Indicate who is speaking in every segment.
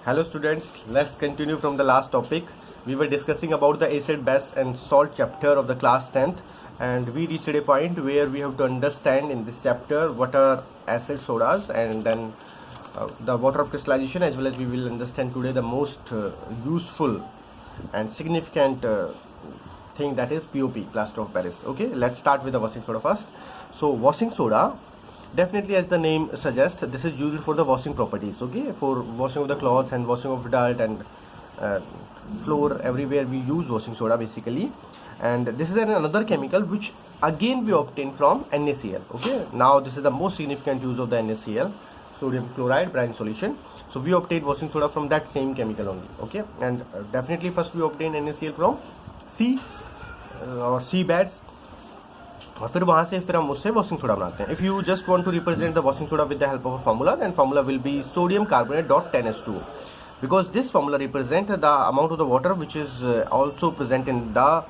Speaker 1: Hello students, let's continue from the last topic. We were discussing about the acid, base and salt chapter of the class 10th, and we reached a point where we have to understand in this chapter what are acid, sodas, and then the water of crystallization, as well as we will understand today the most useful and significant thing, that is POP, plaster of Paris. Okay, let's start with the washing soda first. So washing soda, definitely as the name suggests, this is used for the washing properties. Okay, for washing of the clothes and washing of dirt and floor, everywhere we use washing soda basically. And this is another chemical which again we obtain from NaCl. Okay, now this is the most significant use of the NaCl, sodium chloride brine solution. So we obtain washing soda from that same chemical only. Okay, and definitely first we obtain NaCl from sea or sea beds, और फिर वहाँ से फिर हम उससे washing soda बनाते हैं. If you just want to represent the washing soda with the help of a formula, then formula will be sodium carbonate dot 10H2O, because this formula represent the amount of the water which is also present in the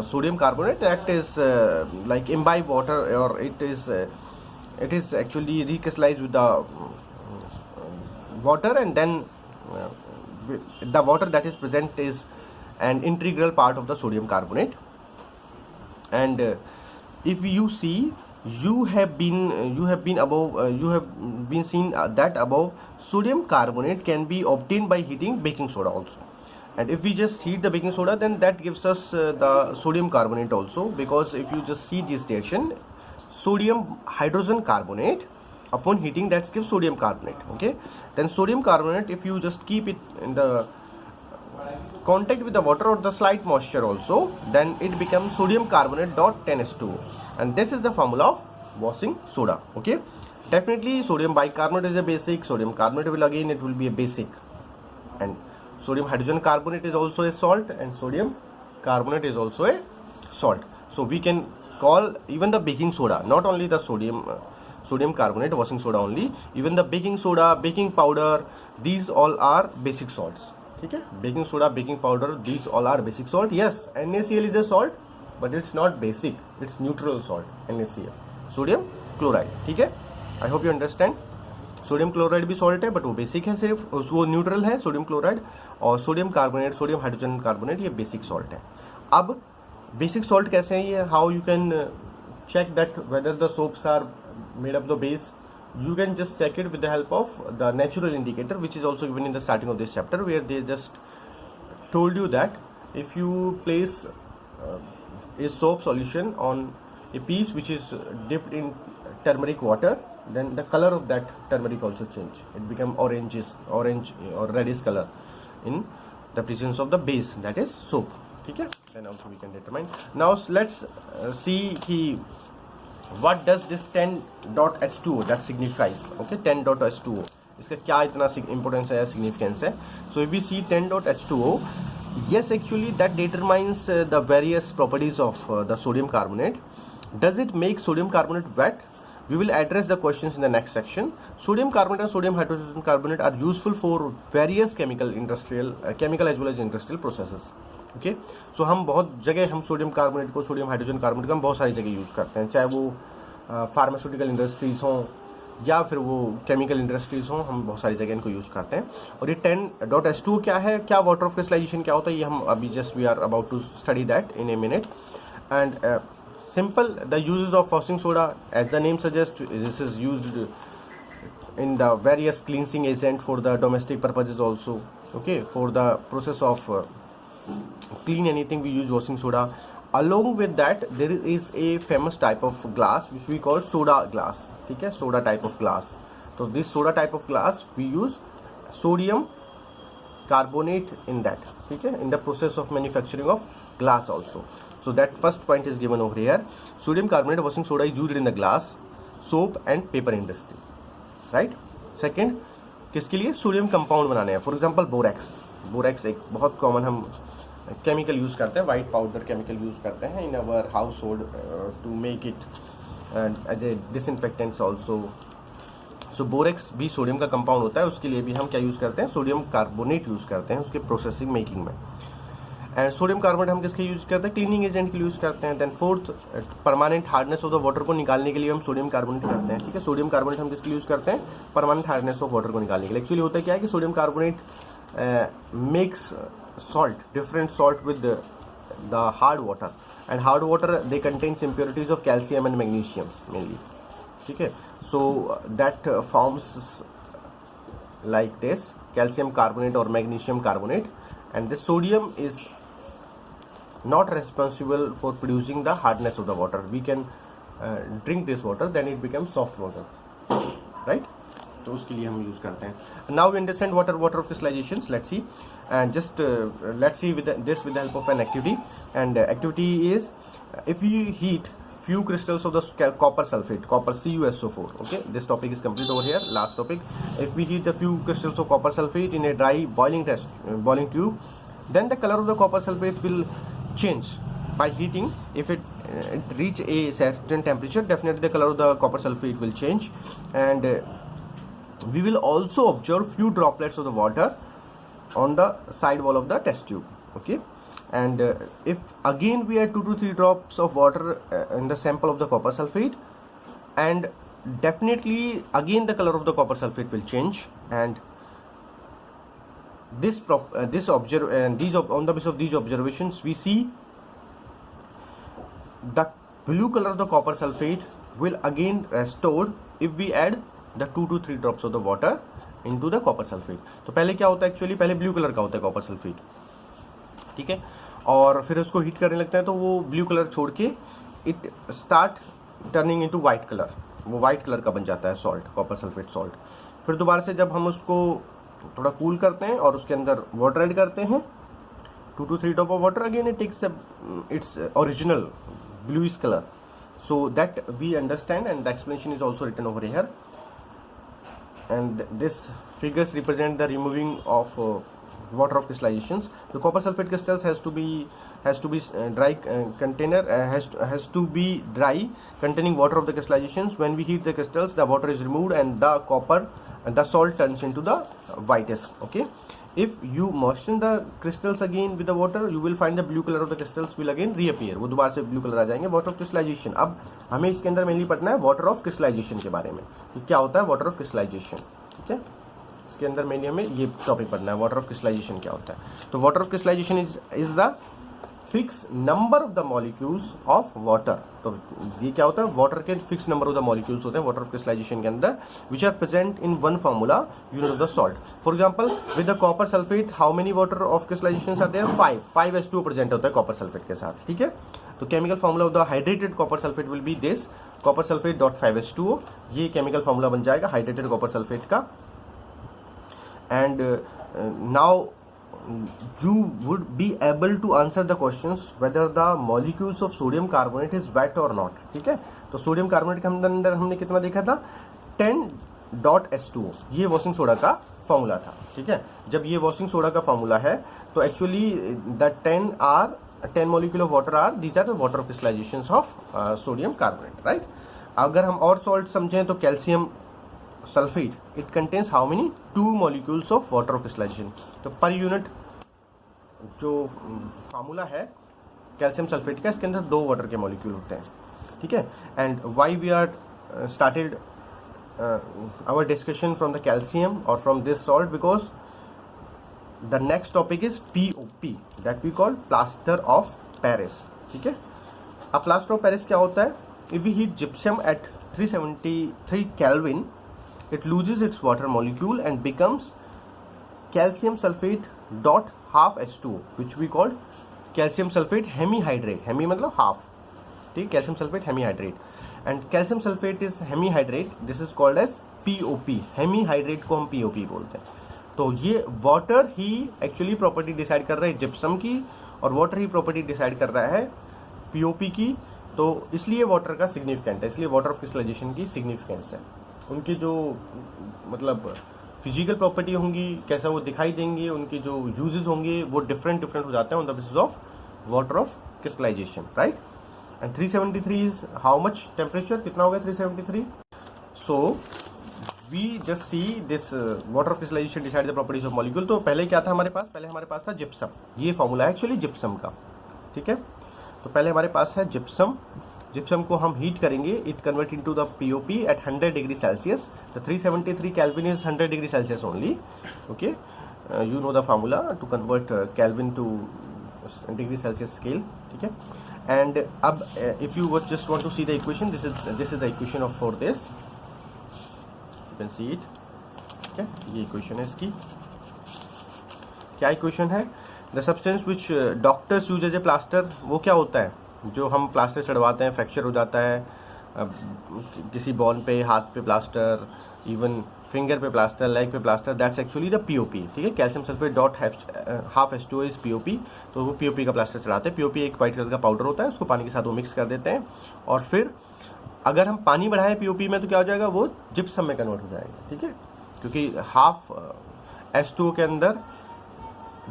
Speaker 1: sodium carbonate, that is like imbibe water, or it is actually recrystallized with the water, and then the water that is present is an integral part of the sodium carbonate. And if you see, you have been seen that above, sodium carbonate can be obtained by heating baking soda also. And if we just heat the baking soda, then that gives us the sodium carbonate also, because if you just see this reaction, sodium hydrogen carbonate upon heating, that gives sodium carbonate. Okay, then sodium carbonate, if you just keep it in the contact with the water or the slight moisture also, then it becomes sodium carbonate dot 10H2O, and this is the formula of washing soda. Okay, definitely sodium bicarbonate is a basic, sodium carbonate will again it will be a basic, and sodium hydrogen carbonate is also a salt, and sodium carbonate is also a salt. So we can call even the baking soda, not only the sodium carbonate washing soda only, even the baking soda, baking powder, these all are basic salts. ठीक है, baking soda, baking powder, these all are basic salt. Yes, NaCl is a salt, but it's not basic, it's neutral salt. NaCl, sodium chloride. ठीक है, I hope you understand. Sodium chloride भी salt है, but वो basic है, सिर्फ वो neutral है sodium chloride. और sodium carbonate, sodium hydrogen carbonate, ये बेसिक सॉल्ट है. अब बेसिक सॉल्ट कैसे है ये, how you can check that whether the soaps are made up the base? You can just check it with the help of the natural indicator, which is also given in the starting of this chapter, where they just told you that if you place a soap solution on a piece which is dipped in turmeric water, then the color of that turmeric also change. It become orange or reddish color in the presence of the base, that is soap. ठीक है, then also we can determine. Now let's see what does this 10.H2O that signifies. Okay, 10.H2O, इसका क्या इतना importance है या significance है. So if we see 10.H2O, yes, actually that determines the various properties of the sodium carbonate. Does it make sodium carbonate wet? We will address the questions in the next section. Sodium carbonate and sodium hydrogen carbonate are useful for various chemical as well as industrial processes. Okay, so हम बहुत जगह हम sodium carbonate को, sodium hydrogen carbonate को हम बहुत सारी जगह यूज़ करते हैं, चाहे वो फार्मास्यूटिकल इंडस्ट्रीज़ हों या फिर वो केमिकल इंडस्ट्रीज़ हों, हम बहुत सारी जगह इनको यूज़ करते हैं. और ये 10.H2O क्या है, क्या वाटर ऑफ क्रिस्टलाइजेशन क्या होता है, ये हम अभी just we are about to study that in a minute. And simple, the uses of washing soda, as the name suggest, this is used in the various cleansing agent for the domestic purposes also. Okay, for the process of clean anything we use washing soda. Along with that, there is a famous type of glass which we call soda glass. ठीक है, soda type of glass. So this soda type of glass we use sodium carbonate in that. ठीक है, in the process of manufacturing of glass also. So that first point is given over here. Sodium carbonate washing soda is used in the glass, soap and paper industry. Right? Second, किसके लिए, sodium compound बनाने हैं. For example borax एक बहुत common हम chemical use करते हैं, white powder chemical use करते हैं in our household to make it as a disinfectants also. So borax भी सोडियम का कंपाउंड होता है, उसके लिए भी हम क्या यूज़ करते हैं, सोडियम कार्बोनेट यूज़ करते हैं उसके प्रोसेसिंग मेकिंग में. एंड सोडियम कार्बोनेट हम किसके यूज करते हैं, क्लीनिंग एजेंट के लिए यूज करते हैं। Then fourth, permanent hardness of the water को निकालने के लिए हम सोडियम कार्बोनेट करते हैं, ठीक है। सोडियम कार्बोनेट हम किसके लिए यूज करते हैं, परमानेंट हार्डनेस ऑफ वाटर को निकालने के लिए। एक्चुअली होता क्या है कि sodium carbonate makes salt, different salt with the hard water, and hard water they contains impurities of calcium and magnesium mainly, ठीक है। So that forms like this calcium carbonate or magnesium carbonate, and the sodium is not responsible for producing the hardness of the water. We can drink this water, then it becomes soft water, right? तो उसके लिए हम use करते हैं। Now we understand water of crystallizations. Let's see, and just let's see with this with the help of an activity. And activity is, if you heat few crystals of the copper sulfate, copper CuSO4, okay, this topic is complete over here. Last topic, if we heat a few crystals of copper sulfate in a dry boiling tube, then the color of the copper sulfate will change by heating. If it reach a certain temperature, definitely the color of the copper sulfate will change, and we will also observe few droplets of the water on the side wall of the test tube, okay. And if again we add 2 to 3 drops of water in the sample of the copper sulfate, and definitely again the color of the copper sulfate will change, and on the basis of these observations we see the blue color of the copper sulfate will again restored if we add the 2 to 3 drops of the water into the copper sulfate. तो पहले क्या होता है, actually पहले blue colour का होता है copper sulphate, ठीक है, और फिर उसको हीट करने लगता है तो वो ब्लू कलर छोड़ के it start turning into white colour, वो वाइट कलर का बन जाता है सॉल्ट, कॉपर सल्फेट सॉल्ट। फिर दोबारा से जब हम उसको थोड़ा कूल करते हैं और उसके अंदर वाटर ऐड करते हैं, 2 to 3 drop of water, again it takes its original bluish color. So that we understand, and the explanation is also written over here. And this figures represent the removing of water of crystallizations. The copper sulfate crystals has to be dry container, has to be dry, containing water of the crystallizations. When we heat the crystals, the water is removed and the copper and the salt turns into the whitest, okay. If you moisten the crystals again with the water, you will find the blue color of the crystals will again reappear. वो दोबारा से blue colour आ जाएंगे। Water of crystallisation, अब हमें इसके अंदर mainly पढ़ना है वाटर ऑफ क्रिस्टलाइजेशन के बारे में, तो क्या होता है वाटर ऑफ क्रिस्टलाइजेशन, ठीक है। इसके अंदर मेनली हमें ये टॉपिक पढ़ना है, वाटर ऑफ क्रिस्टलाइजेशन क्या होता है। तो water of crystallization is the fix number of the molecules of water. तो ये क्या होता है, वाटर के fix number of the molecules होते हैं वाटर ऑफ क्रिस्टलाइजेशन के अंदर, which are present in one formula unit of the salt. For example with the copper sulphate, how many water of crystallization are there, 5 H2O present होता है copper sulphate के साथ, ठीक है। तो chemical formula of the hydrated copper sulphate will be this, copper sulphate dot 5 H2O, ये chemical formula बन जाएगा हाइड्रेटेड कॉपर सल्फेट का। And now you would be able to answer the questions whether the molecules of sodium carbonate is wet or not, ठीक है। तो sodium carbonate के अंदर हमने कितना देखा था, 10.H2O, ये वॉशिंग सोडा का फॉर्मूला था, ठीक है। जब ये वॉशिंग सोडा का फॉर्मूला है तो actually the 10 molecule of water are, these are the water of crystallisations of sodium carbonate, right. अगर हम और सॉल्ट समझें तो calcium sulphate, it contains how many, 2 molecules of water of crystallisation. तो पर यूनिट जो फार्मूला है कैल्शियम सल्फेट का, इसके अंदर 2 वाटर के मॉलिक्यूल होते हैं, ठीक है। And why we are started our discussion from the calcium और from this salt, because the next topic is POP, that we call plaster of Paris, ठीक है। अब प्लास्टर ऑफ पेरिस क्या होता है, if we heat gypsum at 373 Kelvin, it loses its water molecule and becomes calcium sulfate dot half H2O, which we call calcium sulfate hemihydrate. Hemi मतलब half, ठीक, calcium sulfate hemihydrate, and calcium sulfate is hemihydrate. This is called as POP. hemihydrate को हम POP बोलते हैं। तो ये water ही actually property decide कर रहा है जिप्सम की, और वाटर ही प्रॉपर्टी डिसाइड कर रहा है POP की। तो इसलिए वाटर का सिग्निफिकेंट है, इसलिए वाटर ऑफ क्रिस्टलाइजेशन की सिग्निफिकेंस है। उनकी जो मतलब फिजिकल प्रॉपर्टी होंगी, कैसा वो दिखाई देंगे, उनके जो यूजेस होंगे वो डिफरेंट हो जाते हैं on the basis of water of crystallization, right. And 373 is how much temperature, कितना हो गया 373। So we just see this water of crystallization decide the properties of molecule. तो पहले क्या था हमारे पास, पहले हमारे पास था जिप्सम, ये फॉर्मूला है एक्चुअली जिप्सम का, ठीक है। तो पहले हमारे पास है जिप्सम, जिप्सम को हम हीट करेंगे, it convert into the POP at 100 degree Celsius. The 373 kelvin is 100 degree Celsius only, okay. You know the formula to convert kelvin to degree Celsius scale, ठीक है। एंड अब if you just want to see the equation, this is the equation of for this, you can see it, ठीक है। ये equation है इसकी। क्या equation है? The substance which doctors use as a plaster, वो क्या होता है जो हम प्लास्टर चढ़वाते हैं, फ्रैक्चर हो जाता है किसी बॉन पे, हाथ पे प्लास्टर, इवन फिंगर पे प्लास्टर, लेग पे plaster, that's actually the POP, ठीक है। Calcium sulphate dot half H2O is POP. तो वो पीओपी का प्लास्टर चढ़ाते हैं। पीओपी एक वाइट कलर का पाउडर होता है, उसको पानी के साथ वो मिक्स कर देते हैं, और फिर अगर हम पानी बढ़ाएं पीओपी में तो क्या हो जाएगा, वो जिप्सम में कन्वर्ट हो जाएगा, ठीक है। क्योंकि हाफ H2O के अंदर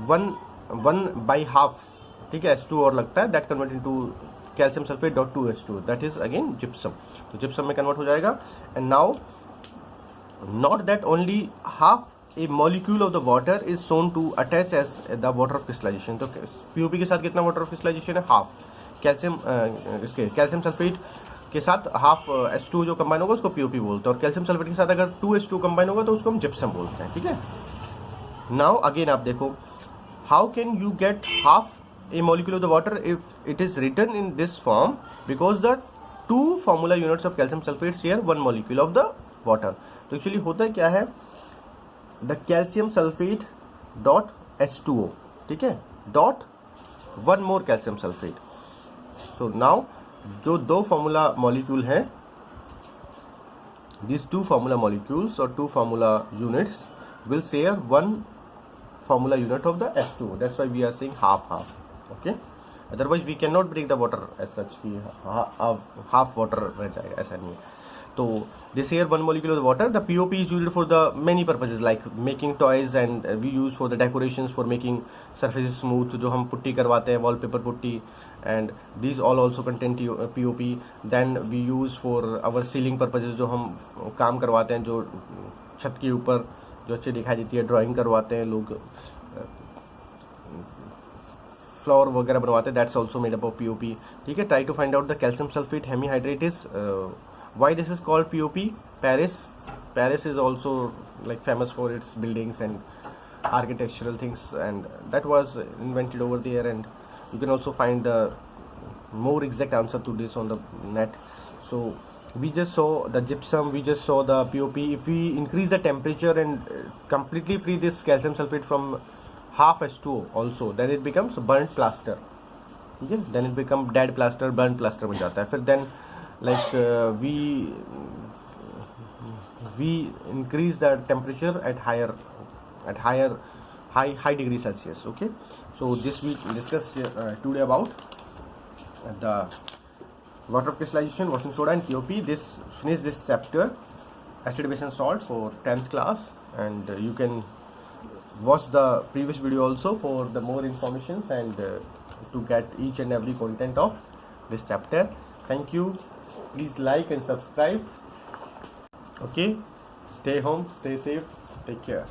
Speaker 1: वन बाई हाफ, ठीक है, H2O और लगता है, that convert into calcium sulphate dot 2H2, that is again gypsum. तो जिप्सम में कन्वर्ट हो जाएगा। And now not that only half a molecule of the water is soon to attach as the water of crystallisation. तो POP के साथ कितना water of crystallization है? Half. Calcium इसके कैल्शियम सल्फेट के साथ हाफ H2O जो कंबाइन होगा उसको पीओपी बोलते हैं, और कैल्शियम सल्फेट के साथ अगर 2H2 कंबाइन होगा तो उसको हम जिप्सम बोलते हैं, ठीक है। नाउ अगेन आप देखो, how can you get half a molecule of the water if it is written in this form, because the two formula units of calcium sulfate share one molecule of the water। तो actually होता क्या है, the calcium sulfate dot H2O, ठीक है, dot one more calcium sulfate। so now जो दो formula molecule है, these two formula molecules or two formula units will share one formula unit of the H2O, that's why we are saying half, okay। otherwise we cannot break the water as such कि half water रह जाएगा, ऐसा नहीं है। तो this here one molecule of the water, the POP is used for the many purposes like making toys, and we use for the decorations, for making surfaces smooth, जो हम putty करवाते हैं, wallpaper putty, and these all also contain POP। then we use for our ceiling purposes, जो हम काम करवाते हैं, जो छत के ऊपर जो अच्छी दिखाई देती है, ड्राइंग करवाते हैं लोग, फ्लावर वगैरह बनवाते हैं, that's also made up of POP, ठीक है। Try to find out the calcium sulphate hemihydrate is why this is called POP. Paris is also like famous for its buildings and architectural things, and that was invented over there, and you can also find the more exact answer to this on the net। so we just saw the gypsum, we just saw the POP. If we increase the temperature and completely free this calcium sulfate from half H2O also, then it becomes burnt plaster, ठीक है। then it become dead plaster, burnt plaster बन जाता है। फिर then like we increase the temperature at high degree Celsius, okay। so this we discuss today about the water of crystallization, washing soda and POP। this finish this chapter acid base and salt for 10th class, and you can watch the previous video also for the more informations and to get each and every content of this chapter। thank you, please like and subscribe, okay। stay home, stay safe, take care।